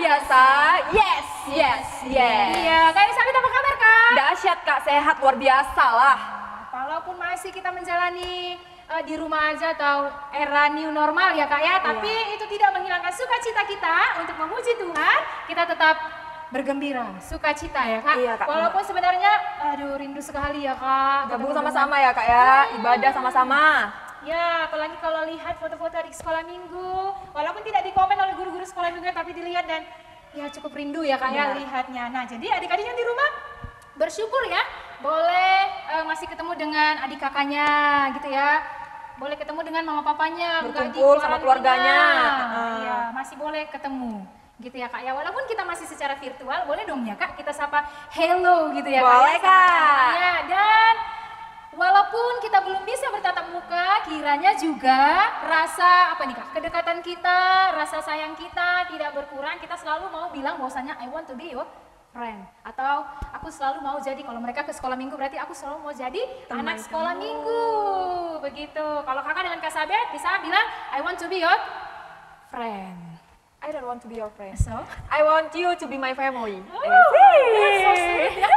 biasa. Yes. Iya, Kak Elizabeth apa kabar Kak? Dahsyat Kak, sehat luar biasa lah. Walaupun masih kita menjalani di rumah aja atau era new normal ya Kak ya, tapi itu tidak menghilangkan sukacita kita untuk memuji Tuhan. Kita tetap bergembira, sukacita ya Kak. Iya, Kak. Walaupun sebenarnya, aduh rindu sekali ya Kak. Gabung sama-sama ya Kak ya, ibadah sama-sama. Ya, apalagi kalau lihat foto-foto adik sekolah minggu, walaupun tidak dikomen oleh guru-guru sekolah minggu, tapi dilihat dan ya cukup rindu ya Kak ya lihatnya. Nah, jadi adik-adik yang di rumah bersyukur ya, boleh masih ketemu dengan adik kakaknya gitu ya. Boleh ketemu dengan mama papanya, berkumpul sama keluarganya. Iya, masih boleh ketemu gitu ya Kak ya. Walaupun kita masih secara virtual, boleh dong ya Kak kita sapa hello gitu ya Kak. Boleh Kak. Ya, dan walaupun kita belum bisa bertatap muka, kiranya juga rasa apa nih Kak, kedekatan kita, rasa sayang kita tidak berkurang. Kita selalu mau bilang bahwasanya I want to be your friend, atau aku selalu mau jadi, kalau mereka ke sekolah minggu berarti aku selalu mau jadi anak sekolah minggu, begitu. Kalau kakak dengan Kak Sabet bisa bilang I want to be your friend. I don't want to be your friend. So, I want you to be my family. that's so sweet ya.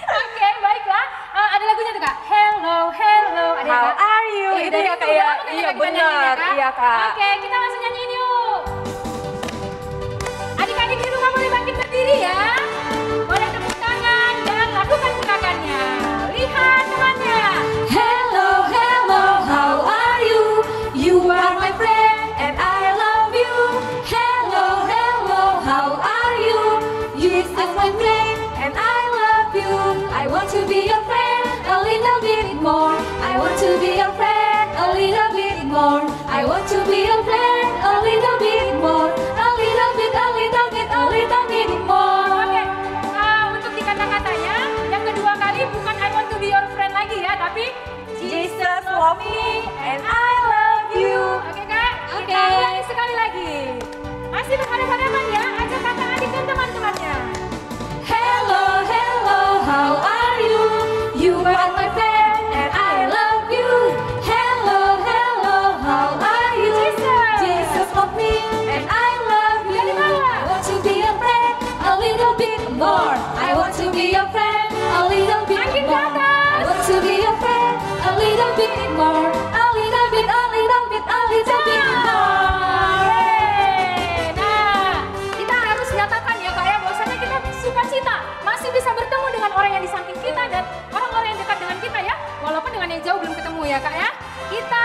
Oke, baiklah. Ada lagunya tuh Kak. Hello, ada ya, How Kak? are you? Iya, Itu dari ya itu Kak udah ya. lama kan Iya kita nyanyiin benar, ya, iya Kak. Oke, kita langsung nyanyiin yuk. Adik-adik di rumah boleh bangkit berdiri ya. Boleh tepuk tangan dan lakukan gerakannya. Lihat temannya. Hello, how are you? You are my friend and I love you. Hello, how are you? You are my friend and I love you. I want to be your friend a little bit more. I want to be your friend a little bit more. I want to be your friend a little bit more. A little bit more. Oke, untuk di kata-katanya yang kedua kali bukan I want to be your friend lagi ya, tapi Jesus love me and I love you. Oke Kak, kita Oke. ulangi sekali lagi. Masih berhadapan-hadapan ya, ajak kakak adik dan teman-temannya. Hello, how are you? You are my friend and I love you. Hello, how are you? Jesus love me and I love you. I want to be your friend a little bit more. I want to be your friend a little bit Makin ke more. atas. I want to be your friend a little bit more. A little bit more. Yeay. Nah, kita harus nyatakan ya Kak ya, bahwasanya kita sukacita masih bisa bertemu dengan orang yang di samping kita dan orang-orang yang dekat dengan kita ya, walaupun dengan yang jauh belum ketemu ya Kak ya. Kita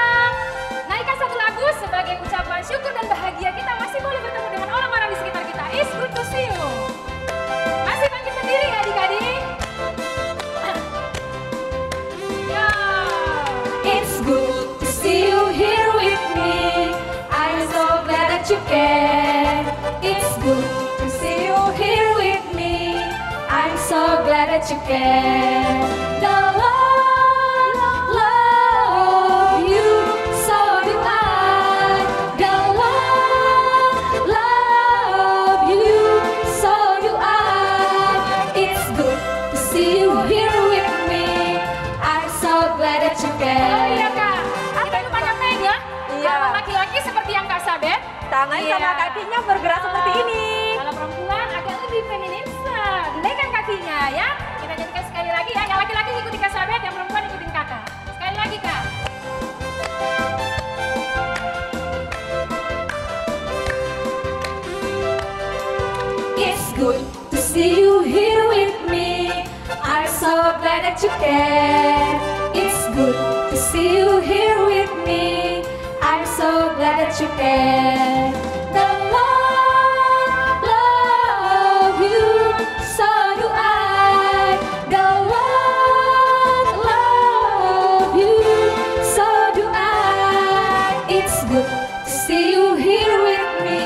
naikkan satu lagu sebagai ucapan syukur dan bahagia kita masih boleh bertemu dengan orang-orang di sekitar kita. It's good to see you. Masih bangkit berdiri ya adik-adik. Ya. It's good to see you here with me. I'm so glad that you care. It's good to see you here with me. I'm so glad that you care. The Lord love you, so do I. The Lord love you, so do I. It's good to see you here with me. I'm so glad that you Oh care. iya Kak, kita lupa nyampein ya. Iya. Kalau laki-laki seperti yang Kak Sabet, Tangan Iya. sama kakinya bergerak seperti ini. kalau perempuan agak lebih feminin, gedekan kakinya ya. Kita jadikan sekali lagi ya, yang laki-laki ikuti Kak Sabet, yang perempuan ikutin kakak. Sekali lagi Kak. It's good to see you here with me. I'm so glad that you care. It's good to see you here with me. I'm so glad that you care. The Lord love you, so do I. The Lord love you, so do I. It's good to see you here with me.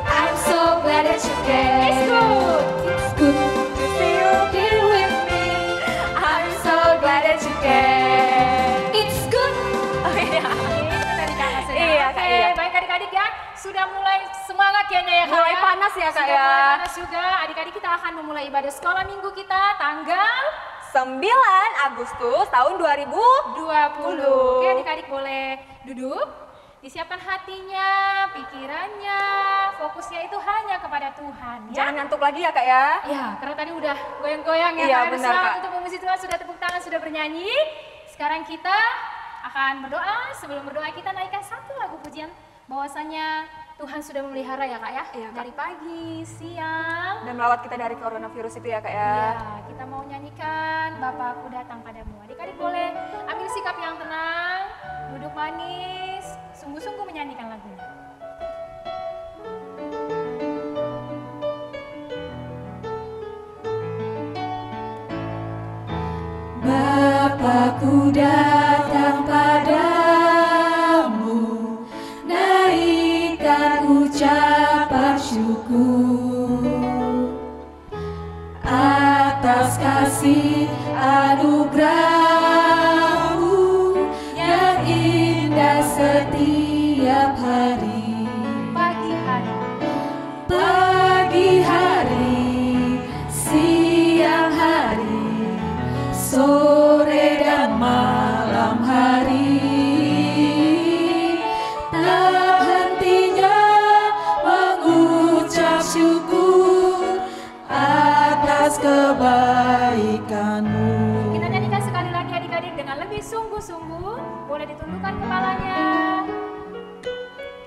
I'm so glad that you care. It's good. It's good to see you here with me. I'm so glad that you care. It's good. Oh iya. Itu tadi kakak sudah. Iya, Kak, Oke, iya. baik adik-adik ya. Sudah mulai semangat kayaknya ya Kak Mulai ya. panas ya, Kak, Sudah ya. mulai panas juga. Adik-adik kita akan memulai ibadah sekolah minggu kita tanggal 9 Agustus tahun 2020. 20. Oke adik-adik boleh duduk. Disiapkan hatinya, pikirannya, fokusnya itu hanya kepada Tuhan. Ya? Jangan ngantuk lagi ya Kak ya. Ya, karena tadi udah goyang-goyang ya. Iya, Kak. benar, Selamat Kak. untuk memuji Tuhan, sudah tepuk tangan, sudah bernyanyi. Sekarang kita akan berdoa. Sebelum berdoa kita naikkan satu lagu pujian. Bahwasanya Tuhan sudah memelihara ya Kak ya. Iya, Kak. Dari pagi, siang. Dan melawat kita dari coronavirus itu ya Kak ya. Ya, kita mau nyanyikan Bapakku datang padamu. Adik-adik boleh ambil sikap yang tenang, duduk manis, sungguh-sungguh menyanyikan lagunya. Bapakku datang padamu, naikkan ucapan syukur atas kasih anugerah-Mu yang indah setiap hari. Pagi hari, siang hari, sore dan malam hari, tak hentinya mengucap syukur atas kebaikan-Mu. Kita nyanyikan sekali lagi adik-adik dengan lebih sungguh-sungguh. Boleh ditundukkan kepalanya.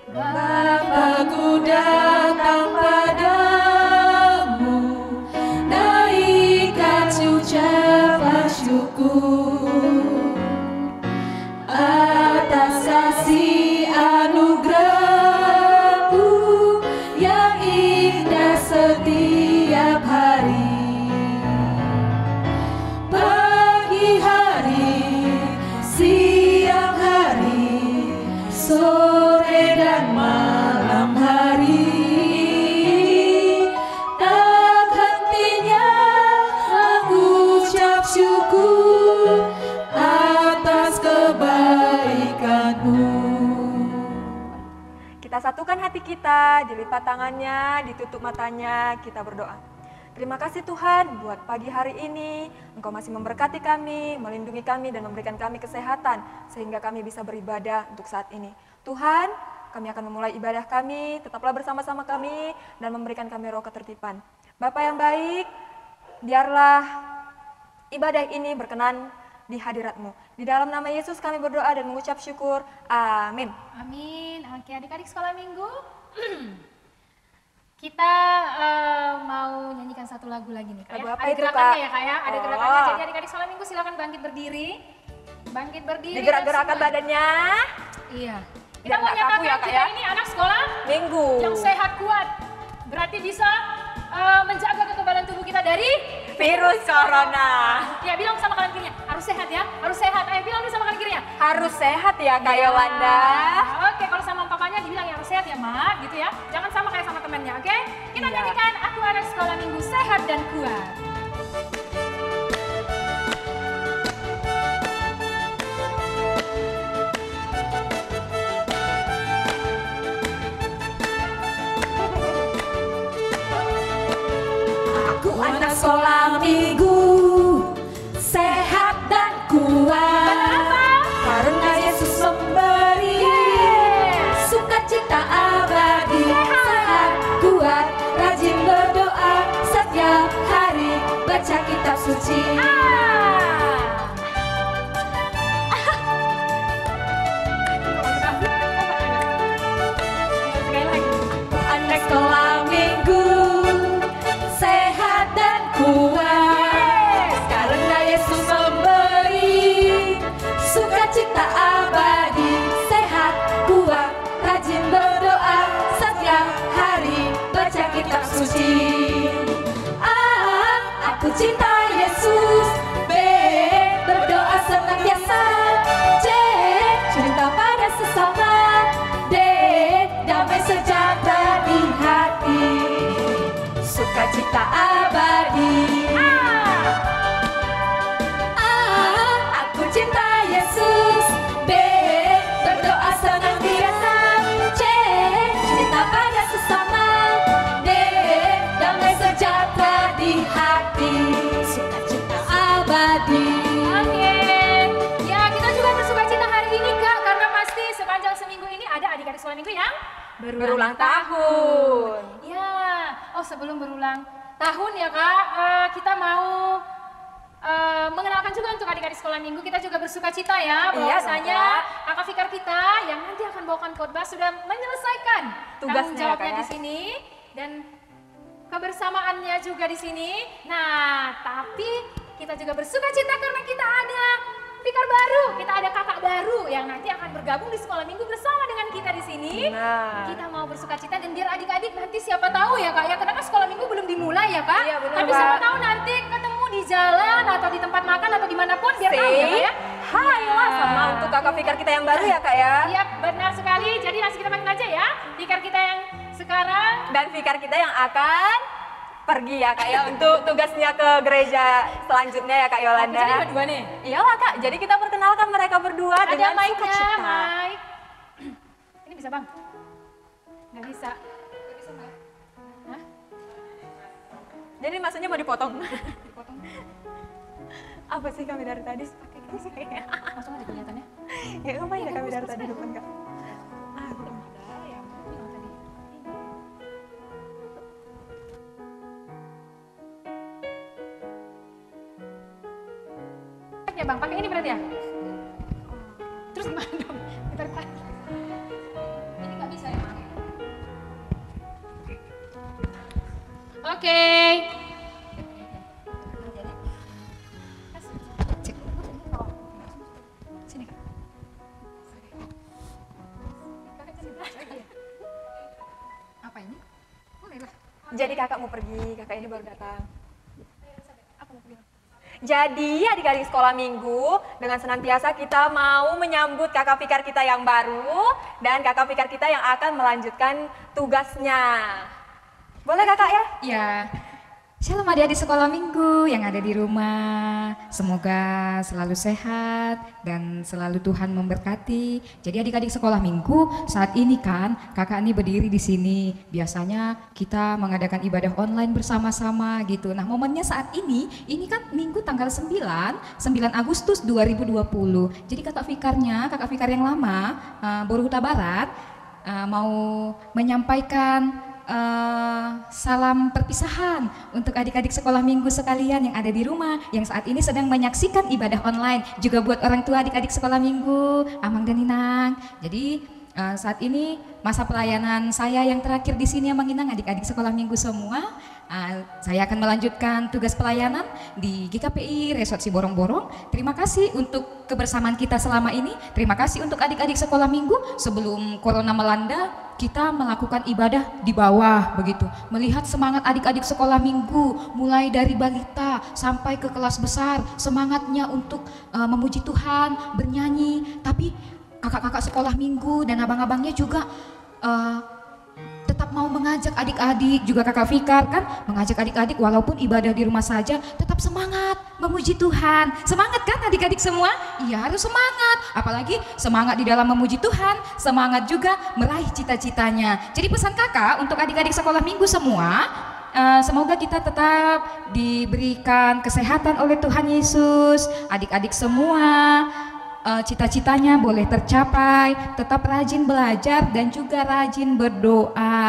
Bapakku datang padamu, naikkan ucapan syukur atas kasih anugerah-Mu yang indah setiap hari. Pagi hari, siang hari, sore dan malam hari, tak hentinya mengucap syukur atas kebaikan-Mu. Kita satukan hati kita, dilipat tangannya, ditutup matanya, kita berdoa. Terima kasih Tuhan buat pagi hari ini, Engkau masih memberkati kami, melindungi kami dan memberikan kami kesehatan sehingga kami bisa beribadah untuk saat ini. Tuhan, kami akan memulai ibadah kami, tetaplah bersama-sama kami dan memberikan kami roh ketertiban. Bapa yang baik, biarlah ibadah ini berkenan di hadirat-Mu. Di dalam nama Yesus kami berdoa dan mengucap syukur. Amin. Amin. Oke, adik-adik sekolah minggu. Kita mau nyanyikan satu lagu lagi nih Kak. Lagu Ya. apa Ada itu, gerakannya Kak? ya Kak ya, ada Oh. gerakannya. Jadi adik-adik sekolah minggu silakan bangkit berdiri. Bangkit berdiri. Digerak-gerakkan dan semua- badannya. Iya. Kita Biar mau nggak kaku nyatakan ya, Kak, kita ya. ini anak sekolah Minggu. yang sehat kuat. Berarti bisa menjaga kekebalan tubuh kita dari Virus corona. ya bilang sama kanan kirinya harus sehat ya, harus sehat. Ayo bilang dulu sama kanan kirinya. Harus sehat ya Kak Yolanda. Oke, kalau sama papanya dibilang ya harus sehat ya Mak, gitu ya. Jangan sama kayak sama temannya, oke? Kita Iya. nyanyikan Aku Anak Sekolah Minggu Sehat dan Kuat. Aku anak sekolah minggu, sehat dan kuat. Karena Yesus memberi sukacita abadi. Sehat, kuat, rajin berdoa setiap hari, baca kitab suci. Sekali lagi. Anak sekolah minggu, sehat dan kuat. Karena Yesus memberi sukacita abadi. Sehat, kuat, rajin berdoa setiap hari, baca kitab suci. Aku cinta Yesus, sekolah minggu yang Berulang tahun. Ya, oh sebelum berulang tahun ya Kak, kita mau mengenalkan juga untuk adik-adik sekolah minggu, kita juga bersuka cita ya bahwasanya kakak Fikar kita yang nanti akan bawakan khotbah sudah menyelesaikan tanggung jawabnya di sini dan kebersamaannya juga di sini. Nah, tapi kita juga bersuka cita karena kita ada Fikar baru, kita ada kakak baru yang nanti akan bergabung di sekolah minggu bersama dengan kita di sini. Kita mau bersuka cita dan biar adik-adik nanti siapa tahu ya Kak ya, karena kan sekolah minggu belum dimulai ya Kak. Iya, benar, tapi siapa tahu nanti ketemu di jalan atau di tempat makan atau dimanapun biar tahu ya Kak ya. Hai lah sama untuk kakak Fikar kita yang baru ya Kak ya. Iya benar sekali, jadi langsung kita panggil aja ya Fikar kita yang sekarang. Dan Fikar kita yang akan pergi ya Kak ya untuk tugasnya ke gereja selanjutnya ya Kak Yolanda. Jadi berdua nih? Iyalah Kak, jadi kita perkenalkan mereka berdua dengan mic-nya, sukacita. mic. Ini bisa Bang? Nggak bisa. Nggak bisa Bang? Hah? Jadi maksudnya mau dipotong? Dipotong? Apa sih kami dari tadi? Langsung aja kelihatannya. Ya ngapain ya kami dari tadi depan Kak? Ada yang bilang tadi. Ya Bang, pakai ini berarti ya? Terus gimana dong? Ditarik lagi. Ini nggak bisa ya Bang? Oke. Cek. Sini Kak. Apa ini? Boleh lah. Jadi kakak mau pergi, kakak ini baru datang. Jadi adik-adik sekolah minggu, dengan senantiasa kita mau menyambut kakak Fikar kita yang baru dan kakak Fikar kita yang akan melanjutkan tugasnya. Boleh kakak ya? Ya, shalom adik-adik sekolah minggu yang ada di rumah. Semoga selalu sehat dan selalu Tuhan memberkati. Jadi adik-adik sekolah minggu, saat ini kan kakak ini berdiri di sini. Biasanya kita mengadakan ibadah online bersama-sama gitu. Nah momennya saat ini kan minggu tanggal 9 Agustus 2020. Jadi kakak Fikar yang lama, Boru Huta Barat, mau menyampaikan salam perpisahan untuk adik-adik sekolah minggu sekalian yang ada di rumah, yang saat ini sedang menyaksikan ibadah online, juga buat orang tua adik-adik sekolah minggu, Amang dan Ninang. Jadi saat ini masa pelayanan saya yang terakhir di sini Amang Ninang, adik-adik sekolah minggu semua. Saya akan melanjutkan tugas pelayanan di GKPI Resort Siborong-Borong. Terima kasih untuk kebersamaan kita selama ini. Terima kasih untuk adik-adik sekolah minggu. Sebelum corona melanda, kita melakukan ibadah di bawah begitu. Melihat semangat adik-adik sekolah minggu, mulai dari balita sampai ke kelas besar, semangatnya untuk memuji Tuhan, bernyanyi. Tapi kakak-kakak sekolah minggu dan abang-abangnya juga tetap mau mengajak adik-adik, juga kakak Fikar kan mengajak adik-adik walaupun ibadah di rumah saja tetap semangat memuji Tuhan. Semangat kan adik-adik semua? Iya harus semangat, apalagi semangat di dalam memuji Tuhan, semangat juga meraih cita-citanya. Jadi pesan kakak untuk adik-adik sekolah minggu semua, semoga kita tetap diberikan kesehatan oleh Tuhan Yesus. Adik-adik semua cita-citanya boleh tercapai, tetap rajin belajar dan juga rajin berdoa.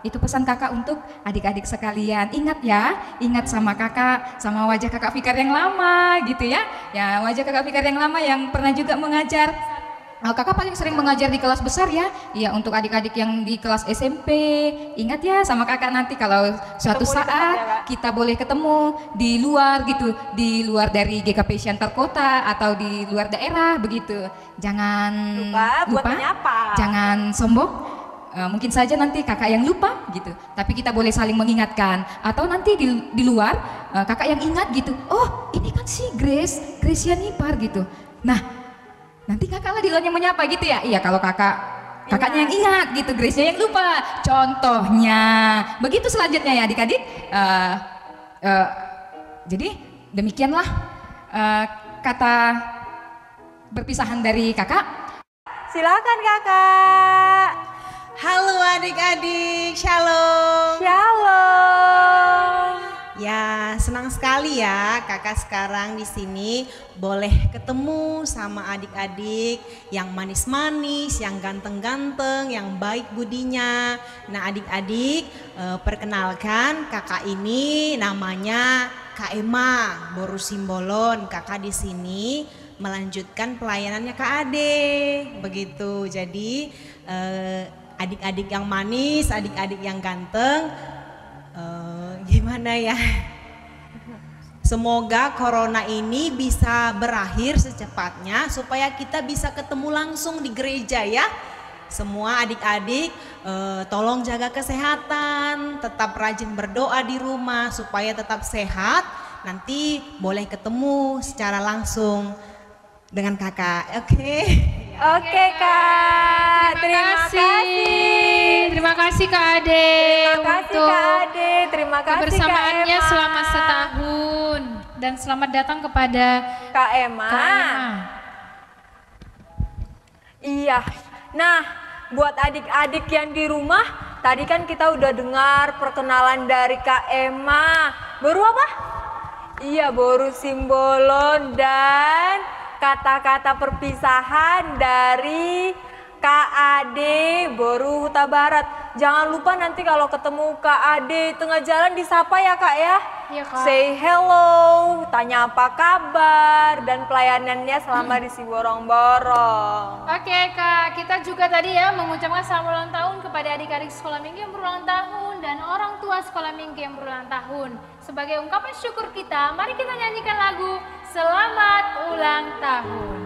Itu pesan kakak untuk adik-adik sekalian. Ingat ya, ingat sama kakak, sama wajah kakak Fikar yang lama gitu ya. Ya wajah kakak Fikar yang lama yang pernah juga mengajar. Kakak paling sering mengajar di kelas besar ya. Iya, untuk adik-adik yang di kelas SMP, ingat ya sama kakak nanti kalau suatu saat kita boleh ketemu di luar gitu, di luar dari GKP Siantar Kota atau di luar daerah begitu. Jangan lupa, jangan sombong. Mungkin saja nanti kakak yang lupa gitu, tapi kita boleh saling mengingatkan. Atau nanti di luar kakak yang ingat gitu, oh ini kan si Grace Yanipar gitu. Nah nanti kakak lah di luarnya menyapa gitu ya. Iya kalau kakaknya yang ingat gitu, Grace-nya yang lupa. Contohnya begitu selanjutnya ya adik-adik. Jadi demikianlah kata perpisahan dari kakak. Silakan kakak. Halo adik-adik, shalom. Shalom. Ya, senang sekali ya kakak sekarang di sini boleh ketemu sama adik-adik yang manis-manis, yang ganteng-ganteng, yang baik budinya. Nah adik-adik perkenalkan kakak ini namanya Kak Emma Boru Simbolon. Kakak di sini melanjutkan pelayanannya Kak Ade, begitu. Jadi adik-adik yang manis, adik-adik yang ganteng, gimana ya? Semoga corona ini bisa berakhir secepatnya supaya kita bisa ketemu langsung di gereja ya. Semua adik-adik tolong jaga kesehatan, tetap rajin berdoa di rumah supaya tetap sehat. Nanti boleh ketemu secara langsung dengan kakak, oke? Oke Kak, terima kasih. Terima kasih Kak Ade untuk terima kasih kebersamaannya Kak Emma. selama setahun. Dan selamat datang kepada Kak Emma. Kak Emma. Iya, nah buat adik-adik yang di rumah, tadi kan kita udah dengar perkenalan dari Kak Emma. Baru apa? Iya, Boru Simbolon dan kata-kata perpisahan dari Kak Ade Boru Huta Barat. Jangan lupa nanti kalau ketemu Kak Ade tengah jalan disapa ya Kak ya. Iya, Kak. Say hello, tanya apa kabar, dan pelayanannya selama di Siborong-Borong. Oke Kak, kita juga tadi ya mengucapkan selamat ulang tahun kepada adik-adik sekolah minggu yang berulang tahun dan orang tua sekolah minggu yang berulang tahun. Sebagai ungkapan syukur kita, mari kita nyanyikan lagu Selamat Ulang Tahun.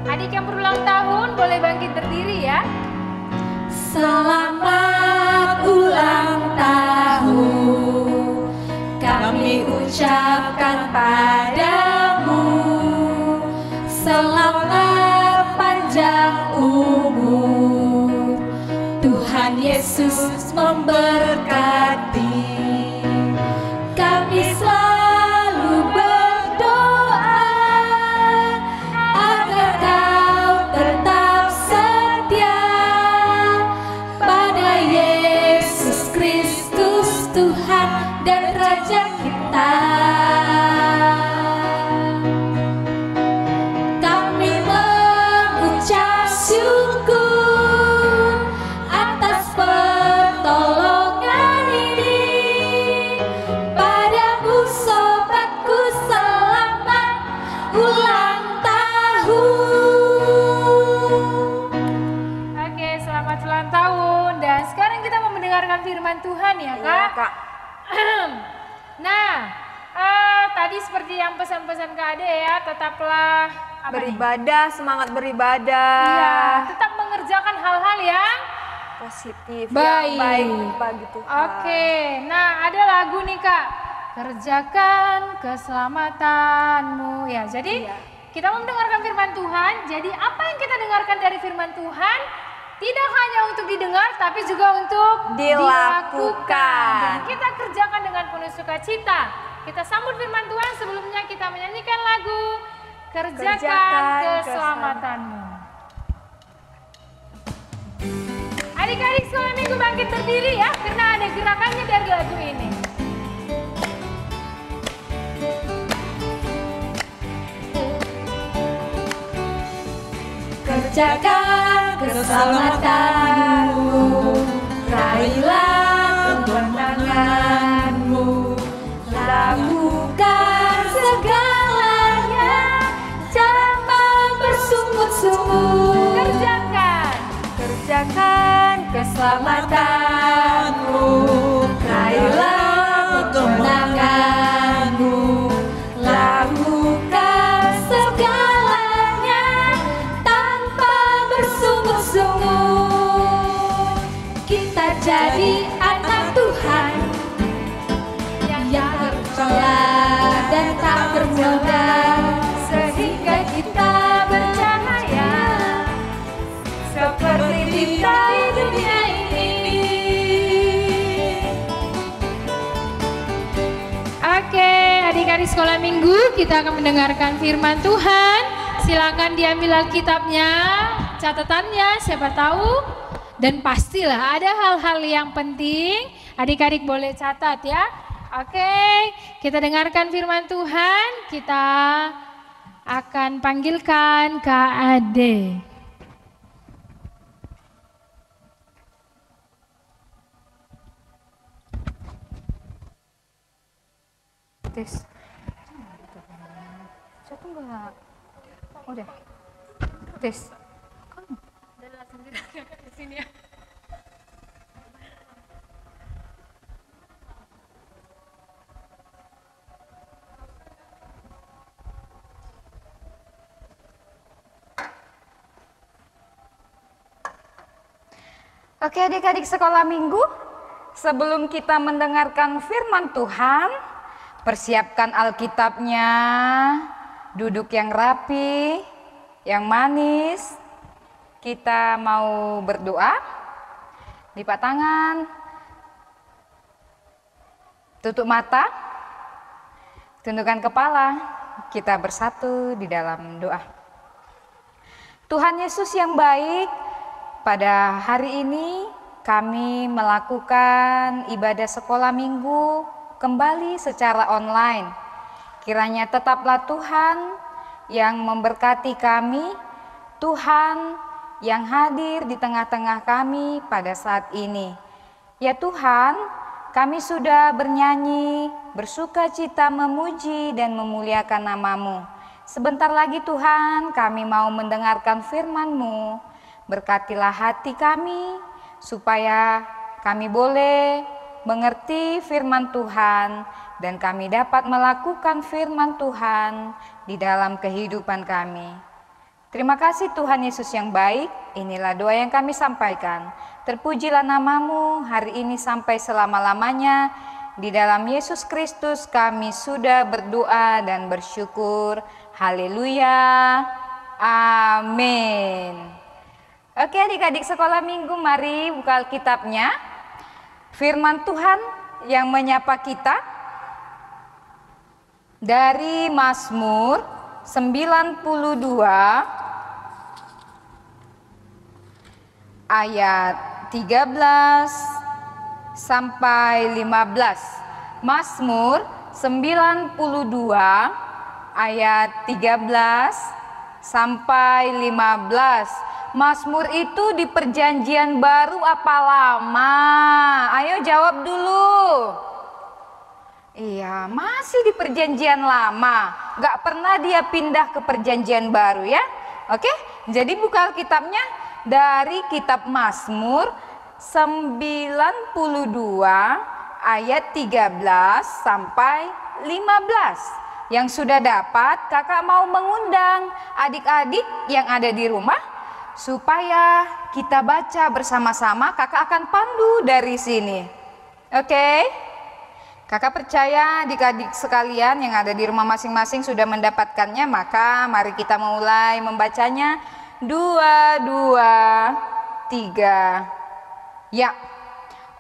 Adik yang berulang tahun boleh bangkit berdiri ya. Selamat ulang tahun kami ucapkan padamu. Selamat panjang umur, Tuhan Yesus memberkati. Kami selalu berdoa agar kau tetap setia pada Yesus Kristus Tuhan dan Raja kita. Kami mengucap syukur atas pertolongan ini. Padamu sobatku selamat ulang tahun. Oke, selamat ulang tahun. Dan sekarang kita mau mendengarkan firman Tuhan ya Kak. Iya Kak. Nah, tadi seperti yang pesan-pesan Kak Ade ya, tetaplah apa nih? Beribadah, semangat beribadah. Iya, tetap mengerjakan hal-hal yang Positif, Baik. yang baik bagi Tuhan. Oke. Nah, ada lagu nih Kak. Kerjakan keselamatanmu. Ya, jadi Iya. kita mau mendengarkan firman Tuhan. Jadi apa yang kita dengarkan dari firman Tuhan tidak hanya untuk didengar tapi juga untuk Dilakukan. Dan kita kerjakan dengan penuh sukacita. Kita sambut firman Tuhan, sebelumnya kita menyanyikan lagu Kerjakan Kerjakan keselamatanmu. Adik-adik sekolah minggu bangkit berdiri ya, karena ada gerakannya dari lagu ini. Kerjakan keselamatanmu, raihlah kemenanganmu, lakukan segalanya tanpa bersungut-sungut. Kerjakan keselamatanmu, raihlah kemenanganmu, lakukan segalanya tanpa bersungut-sungut. Kita jadi anak Tuhan yang bercela dan tak bernoda, sehingga kita bercahaya seperti bintang di dunia ini. Oke, adik-adik sekolah minggu, kita akan mendengarkan firman Tuhan. Silakan diambil Alkitabnya, catatannya, siapa tahu Dan pastilah ada hal-hal yang penting, adik-adik boleh catat ya. Oke, kita dengarkan firman Tuhan, kita akan panggilkan Kak Ade. Tes. Satu enggak? Udah. Tes. Oke adik-adik sekolah minggu, sebelum kita mendengarkan firman Tuhan, persiapkan Alkitabnya, duduk yang rapi, yang manis. Kita mau berdoa, lipat tangan, tutup mata, tundukkan kepala, kita bersatu di dalam doa. Tuhan Yesus yang baik, pada hari ini kami melakukan ibadah sekolah minggu kembali secara online. Kiranya tetaplah Tuhan yang memberkati kami, Tuhan yang hadir di tengah-tengah kami pada saat ini. Ya Tuhan, kami sudah bernyanyi, bersuka cita memuji dan memuliakan nama-Mu. Sebentar lagi Tuhan, kami mau mendengarkan firman-Mu. Berkatilah hati kami, supaya kami boleh mengerti firman Tuhan dan kami dapat melakukan firman Tuhan di dalam kehidupan kami. Terima kasih Tuhan Yesus yang baik, inilah doa yang kami sampaikan. Terpujilah nama-Mu hari ini sampai selama-lamanya. Di dalam Yesus Kristus kami sudah berdoa dan bersyukur. Haleluya. Amin. Oke adik-adik sekolah minggu, mari buka Alkitabnya. Firman Tuhan yang menyapa kita dari Mazmur 92 ayat 13 sampai 15. Mazmur 92 ayat 13 sampai 15. Mazmur itu di perjanjian baru apa lama? Ayo jawab dulu. Iya, masih di perjanjian lama. Gak pernah dia pindah ke perjanjian baru ya. Oke, jadi buka Alkitabnya dari kitab Mazmur 92 ayat 13 sampai 15. Yang sudah dapat, kakak mau mengundang adik-adik yang ada di rumah supaya kita baca bersama-sama. Kakak akan pandu dari sini. Oke? Kakak percaya adik-adik sekalian yang ada di rumah masing-masing sudah mendapatkannya, maka mari kita mulai membacanya. 2, 2, 3. Ya,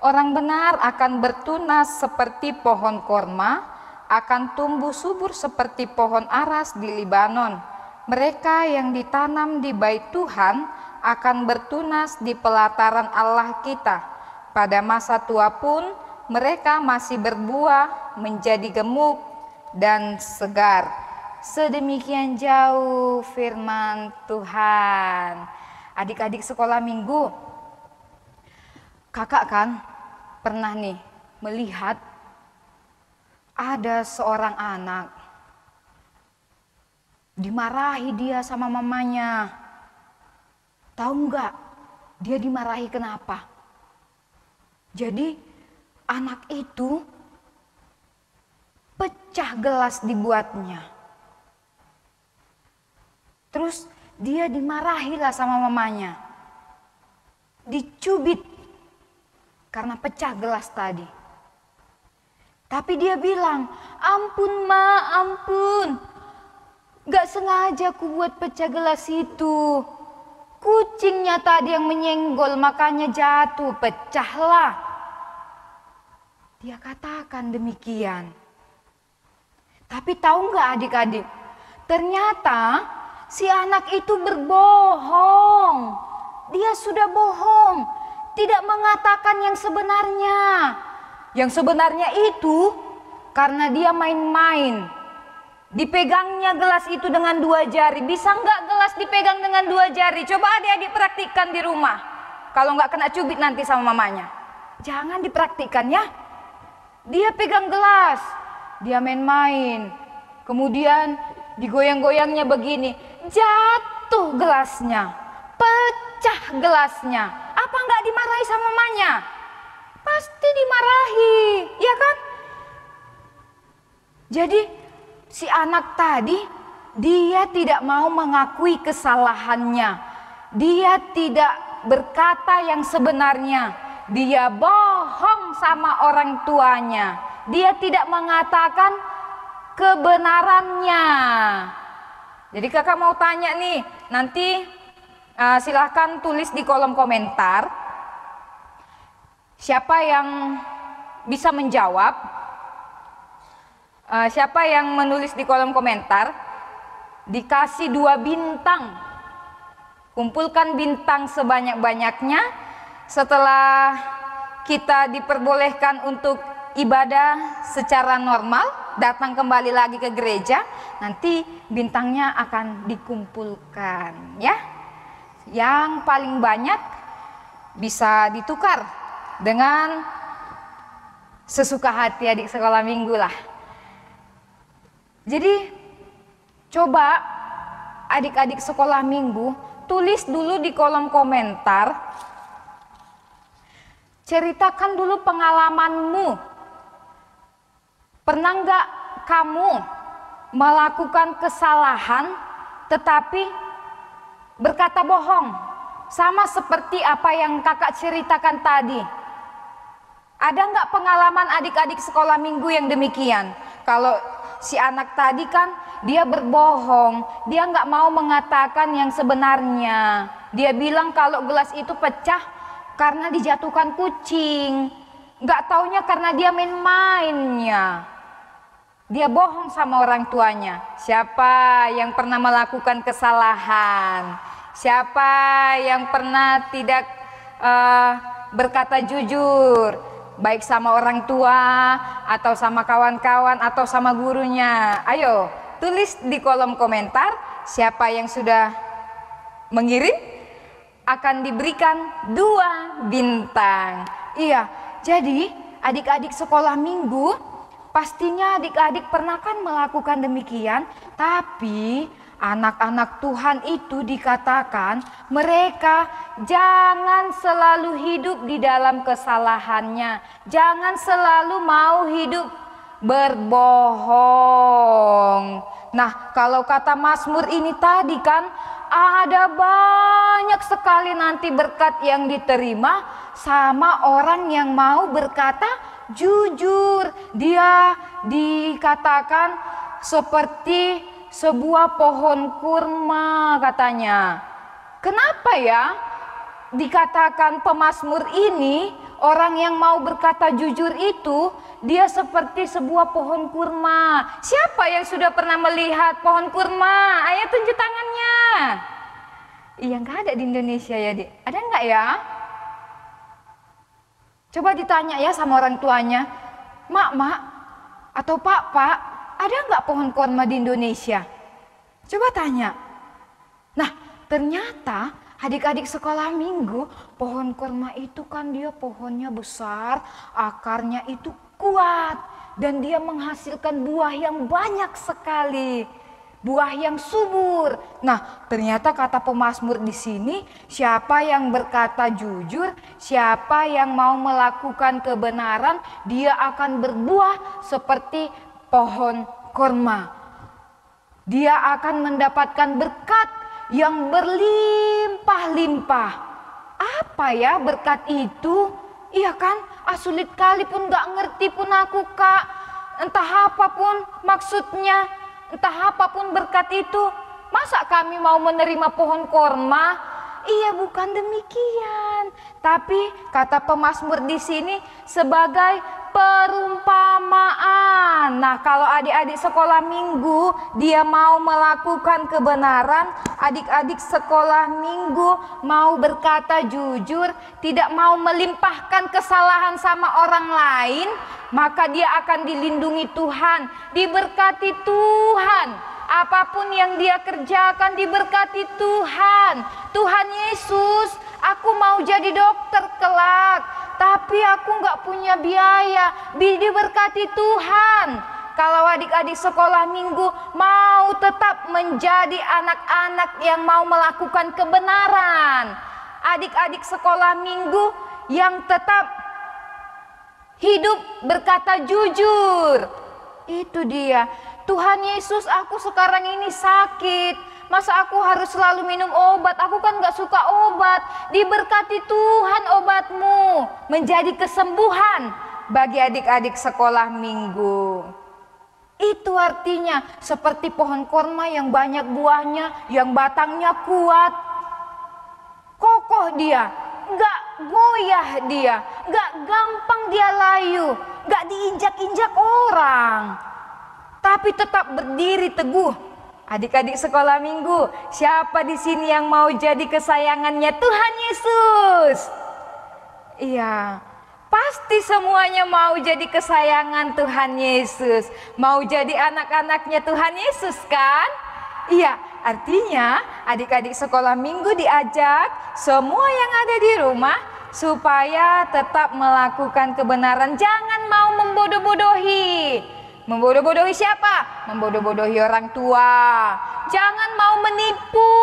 orang benar akan bertunas seperti pohon korma, akan tumbuh subur seperti pohon aras di Libanon. Mereka yang ditanam di bait Tuhan akan bertunas di pelataran Allah kita. Pada masa tua pun mereka masih berbuah, menjadi gemuk dan segar. Sedemikian jauh firman Tuhan. Adik-adik sekolah minggu, kakak kan pernah nih melihat ada seorang anak dimarahi dia sama mamanya. Tahu nggak dia dimarahi kenapa? Jadi anak itu pecah gelas dibuatnya. Terus dia dimarahi lah sama mamanya. Dicubit karena pecah gelas tadi. Tapi dia bilang, ampun ma, ampun. Gak sengaja ku buat pecah gelas itu. Kucingnya tadi yang menyenggol makanya jatuh, pecahlah. Dia katakan demikian. Tapi tahu nggak adik-adik? Ternyata si anak itu berbohong. Dia sudah bohong. tidak mengatakan yang sebenarnya. Yang sebenarnya itu karena dia main-main. Dipegangnya gelas itu dengan 2 jari. Bisa nggak gelas dipegang dengan 2 jari? Coba adik-adik praktikkan di rumah. Kalau nggak kena cubit nanti sama mamanya. Jangan dipraktikkan ya. Dia pegang gelas, dia main-main. Kemudian digoyang-goyangnya begini. Jatuh gelasnya, pecah gelasnya. Apa nggak dimarahi sama mamanya? Pasti dimarahi, ya kan? Jadi si anak tadi dia tidak mau mengakui kesalahannya. Dia tidak berkata yang sebenarnya. Dia bohong sama orang tuanya. Dia tidak mengatakan kebenarannya. Jadi kakak mau tanya nih, nanti silahkan tulis di kolom komentar. Siapa yang bisa menjawab? Siapa yang menulis di kolom komentar? Dikasih 2 bintang. Kumpulkan bintang sebanyak-banyaknya. Setelah kita diperbolehkan untuk ibadah secara normal, datang kembali lagi ke gereja, nanti bintangnya akan dikumpulkan ya. Yang paling banyak bisa ditukar dengan sesuka hati adik sekolah minggu lah. Jadi coba adik-adik sekolah minggu tulis dulu di kolom komentar. Ceritakan dulu pengalamanmu. Pernah nggak kamu melakukan kesalahan tetapi berkata bohong? Sama seperti apa yang kakak ceritakan tadi. Ada nggak pengalaman adik-adik sekolah minggu yang demikian? Kalau si anak tadi kan dia berbohong, dia nggak mau mengatakan yang sebenarnya. Dia bilang kalau gelas itu pecah karena dijatuhkan kucing. Nggak taunya karena dia main-mainnya. Dia bohong sama orang tuanya. Siapa yang pernah melakukan kesalahan? Siapa yang pernah tidak berkata jujur? Baik sama orang tua, atau sama kawan-kawan, atau sama gurunya. Ayo, tulis di kolom komentar siapa yang sudah mengirim akan diberikan 2 bintang. Iya, jadi adik-adik sekolah minggu, pastinya adik-adik pernah kan melakukan demikian. Tapi anak-anak Tuhan itu dikatakan mereka jangan selalu hidup di dalam kesalahannya. Jangan selalu mau hidup berbohong. Nah, kalau kata Mazmur ini tadi kan ada banyak sekali nanti berkat yang diterima sama orang yang mau berkata jujur. Dia dikatakan seperti sebuah pohon kurma katanya. Kenapa ya dikatakan pemazmur ini orang yang mau berkata jujur itu dia seperti sebuah pohon kurma? Siapa yang sudah pernah melihat pohon kurma? Ayo tunjuk tangannya. Iya, nggak ada di Indonesia ya, Dik. Ada nggak ya? Coba ditanya ya sama orang tuanya. Mak, atau Pak, ada nggak pohon kurma di Indonesia? Coba tanya. Nah, ternyata adik-adik sekolah minggu, pohon kurma itu kan dia pohonnya besar, akarnya itu kuat, dan dia menghasilkan buah yang banyak sekali. Buah yang subur. Nah, ternyata kata pemazmur di sini, siapa yang berkata jujur, siapa yang mau melakukan kebenaran, dia akan berbuah seperti pohon kurma. Dia akan mendapatkan berkat yang berlimpah-limpah. Apa ya berkat itu? Iya kan? Sulit kali pun gak ngerti pun aku, Kak. Entah apapun maksudnya, entah apapun berkat itu. Masa kami mau menerima pohon korma? Iya, bukan demikian. Tapi kata pemazmur di sini sebagai perumpamaan. Nah, kalau adik-adik sekolah minggu dia mau melakukan kebenaran, adik-adik sekolah minggu mau berkata jujur, tidak mau melimpahkan kesalahan sama orang lain, maka dia akan dilindungi Tuhan, diberkati Tuhan. Apapun yang dia kerjakan diberkati Tuhan. Tuhan Yesus, aku mau jadi dokter kelak, tapi aku nggak punya biaya. Diberkati Tuhan. Kalau adik-adik sekolah minggu mau tetap menjadi anak-anak yang mau melakukan kebenaran, adik-adik sekolah minggu yang tetap hidup berkata jujur, itu dia. Tuhan Yesus, aku sekarang ini sakit, masa aku harus selalu minum obat? Aku kan gak suka obat. Diberkati Tuhan obatmu menjadi kesembuhan bagi adik-adik sekolah minggu. Itu artinya seperti pohon korma yang banyak buahnya, yang batangnya kuat, kokoh dia, gak goyah dia, gak gampang dia layu, gak diinjak-injak orang, tapi tetap berdiri teguh. Adik-adik sekolah minggu, siapa di sini yang mau jadi kesayangannya Tuhan Yesus? Iya, pasti semuanya mau jadi kesayangan Tuhan Yesus, mau jadi anak-anaknya Tuhan Yesus kan? Iya, artinya adik-adik sekolah minggu diajak semua yang ada di rumah supaya tetap melakukan kebenaran, jangan mau membodoh-bodohi. Membodoh-bodohi siapa? Membodoh-bodohi orang tua. Jangan mau menipu.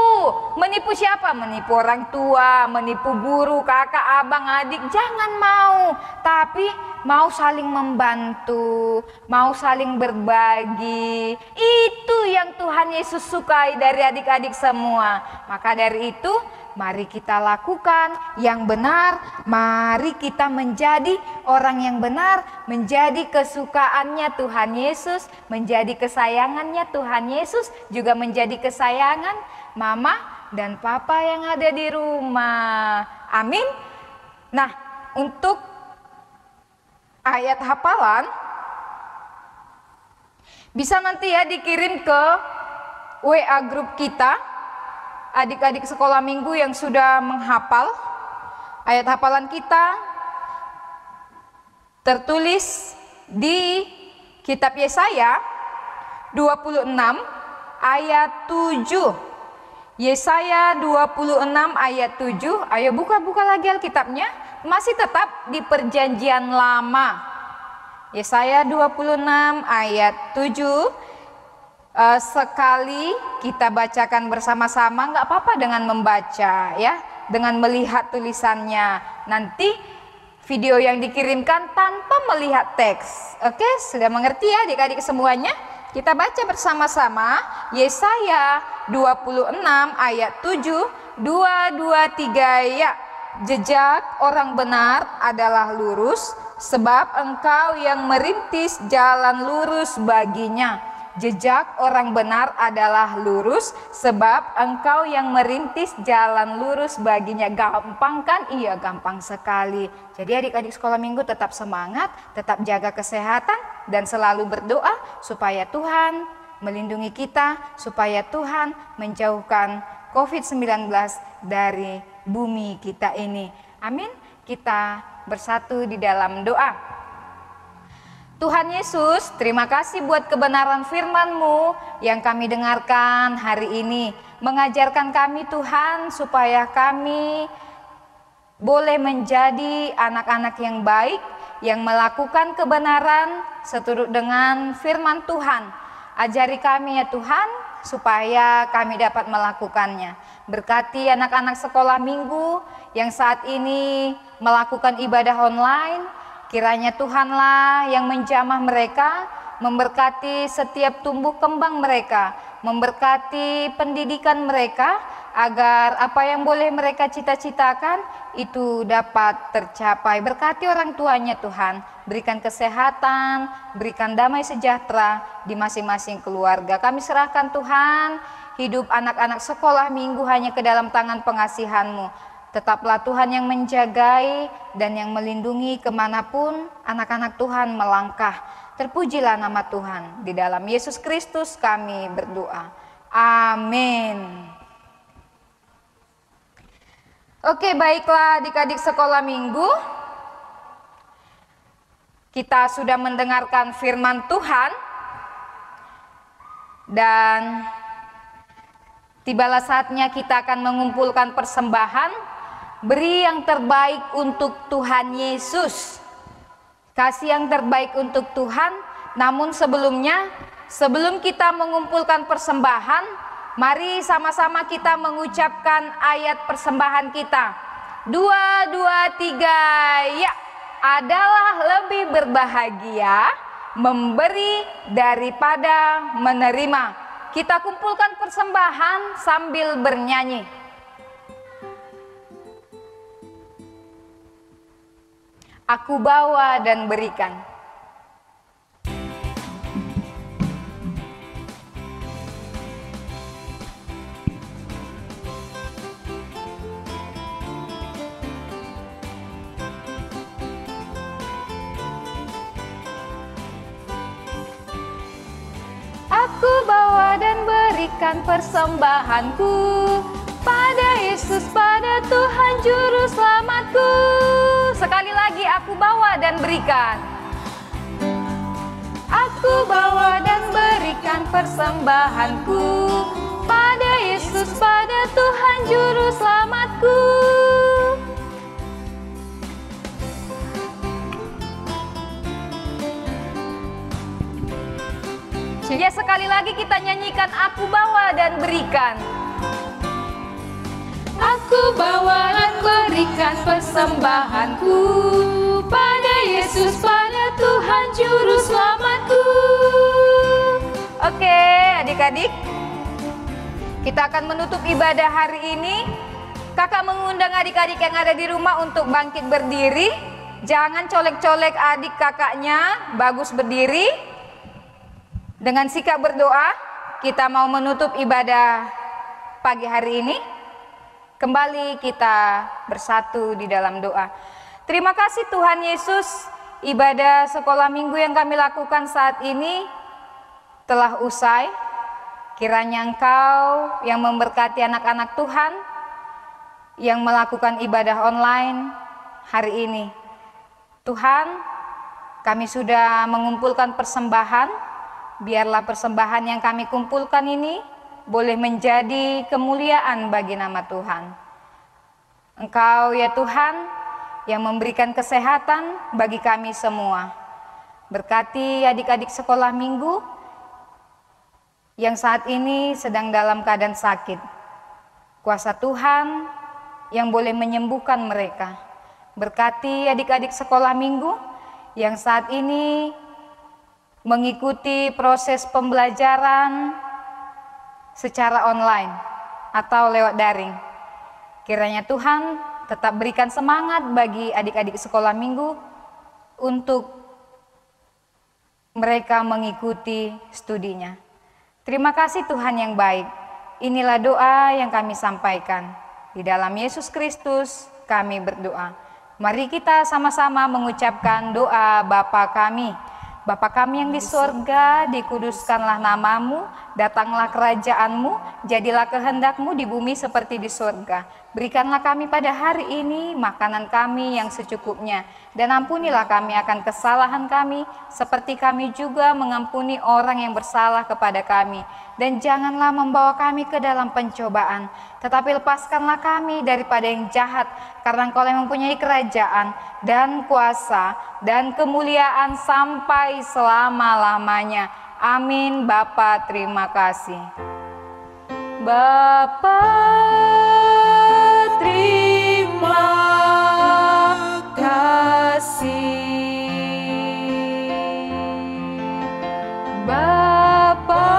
Menipu siapa? Menipu orang tua, menipu guru, kakak, abang, adik. Jangan mau. Tapi mau saling membantu, mau saling berbagi. Itu yang Tuhan Yesus sukai dari adik-adik semua. Maka dari itu, mari kita lakukan yang benar, mari kita menjadi orang yang benar, menjadi kesukaannya Tuhan Yesus, menjadi kesayangannya Tuhan Yesus, juga menjadi kesayangan mama dan papa yang ada di rumah. Amin. Nah, untuk ayat hafalan bisa nanti ya dikirim ke WA grup kita. Adik-adik sekolah minggu yang sudah menghafal ayat hafalan kita tertulis di kitab Yesaya 26 ayat 7. Yesaya 26 ayat 7. Ayo buka-buka lagi Alkitabnya. Masih tetap di perjanjian lama. Yesaya 26 ayat 7. Sekali kita bacakan bersama-sama, nggak apa-apa dengan membaca ya, dengan melihat tulisannya. Nanti video yang dikirimkan tanpa melihat teks. Oke, sudah mengerti ya adik-adik semuanya? Kita baca bersama-sama Yesaya 26 ayat 7, 2, 2, 3 ya. Jejak orang benar adalah lurus, sebab engkau yang merintis jalan lurus baginya. Jejak orang benar adalah lurus, sebab engkau yang merintis jalan lurus baginya. Gampang kan? Iya, gampang sekali. Jadi adik-adik sekolah minggu tetap semangat, tetap jaga kesehatan, dan selalu berdoa supaya Tuhan melindungi kita, supaya Tuhan menjauhkan COVID-19 dari bumi kita ini. Amin. Kita bersatu di dalam doa. Tuhan Yesus, terima kasih buat kebenaran firman-Mu yang kami dengarkan hari ini. Mengajarkan kami Tuhan supaya kami boleh menjadi anak-anak yang baik, yang melakukan kebenaran seturut dengan firman Tuhan. Ajari kami ya Tuhan, supaya kami dapat melakukannya. Berkati anak-anak sekolah minggu yang saat ini melakukan ibadah online. Kiranya Tuhanlah yang menjamah mereka, memberkati setiap tumbuh kembang mereka, memberkati pendidikan mereka, agar apa yang boleh mereka cita-citakan itu dapat tercapai. Berkati orang tuanya Tuhan, berikan kesehatan, berikan damai sejahtera di masing-masing keluarga. Kami serahkan Tuhan, hidup anak-anak sekolah minggu hanya ke dalam tangan pengasihan-Mu. Tetaplah Tuhan yang menjagai dan yang melindungi kemanapun anak-anak Tuhan melangkah. Terpujilah nama Tuhan. Di dalam Yesus Kristus kami berdoa. Amin. Oke, baiklah adik-adik sekolah minggu. Kita sudah mendengarkan firman Tuhan. Dan tibalah saatnya kita akan mengumpulkan persembahan. Beri yang terbaik untuk Tuhan Yesus. Kasih yang terbaik untuk Tuhan. Namun sebelum kita mengumpulkan persembahan, mari sama-sama kita mengucapkan ayat persembahan kita. 2, 2, 3, ya. Adalah lebih berbahagia memberi daripada menerima. Kita kumpulkan persembahan sambil bernyanyi. Aku bawa dan berikan. Aku bawa dan berikan persembahanku pada Yesus, pada Tuhan Juru Selamatku. Sekali lagi, aku bawa dan berikan. Aku bawa dan berikan persembahanku pada Yesus, pada Tuhan Juru Selamatku. Ya, sekali lagi kita nyanyikan, aku bawa dan berikan. Aku bawa dan berikan persembahanku pada Yesus, pada Tuhan Juru Selamatku. Oke, adik-adik, kita akan menutup ibadah hari ini. Kakak mengundang adik-adik yang ada di rumah untuk bangkit berdiri. Jangan colek-colek adik kakaknya, bagus berdiri. Dengan sikap berdoa, kita mau menutup ibadah pagi hari ini. Kembali kita bersatu di dalam doa. Terima kasih Tuhan Yesus, ibadah sekolah minggu yang kami lakukan saat ini telah usai. Kiranya Engkau yang memberkati anak-anak Tuhan yang melakukan ibadah online hari ini. Tuhan, kami sudah mengumpulkan persembahan. Biarlah persembahan yang kami kumpulkan ini boleh menjadi kemuliaan bagi nama Tuhan. Engkau ya Tuhan yang memberikan kesehatan bagi kami semua. Berkati adik-adik sekolah minggu yang saat ini sedang dalam keadaan sakit. Kuasa Tuhan yang boleh menyembuhkan mereka. Berkati adik-adik sekolah minggu yang saat ini mengikuti proses pembelajaran secara online atau lewat daring. Kiranya Tuhan tetap berikan semangat bagi adik-adik sekolah minggu untuk mereka mengikuti studinya. Terima kasih Tuhan yang baik. Inilah doa yang kami sampaikan. Di dalam Yesus Kristus kami berdoa. Mari kita sama-sama mengucapkan doa Bapa kami. Bapa kami yang di surga, dikuduskanlah namamu, datanglah kerajaanmu, jadilah kehendakmu di bumi seperti di surga. Berikanlah kami pada hari ini makanan kami yang secukupnya, dan ampunilah kami akan kesalahan kami, seperti kami juga mengampuni orang yang bersalah kepada kami. Dan janganlah membawa kami ke dalam pencobaan, tetapi lepaskanlah kami daripada yang jahat, karena Engkau yang mempunyai kerajaan dan kuasa dan kemuliaan sampai selama-lamanya. Amin. Bapa, terima kasih. Bapa, terima kasih. Bapa,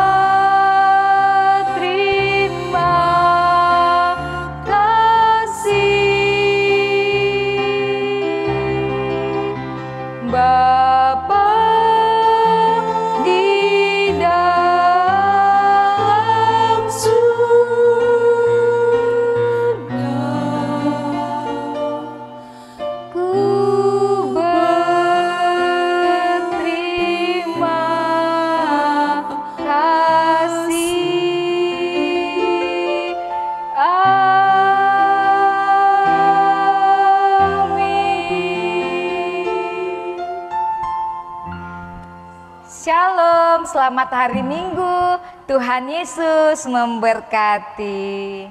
selamat hari Minggu. Tuhan Yesus memberkati.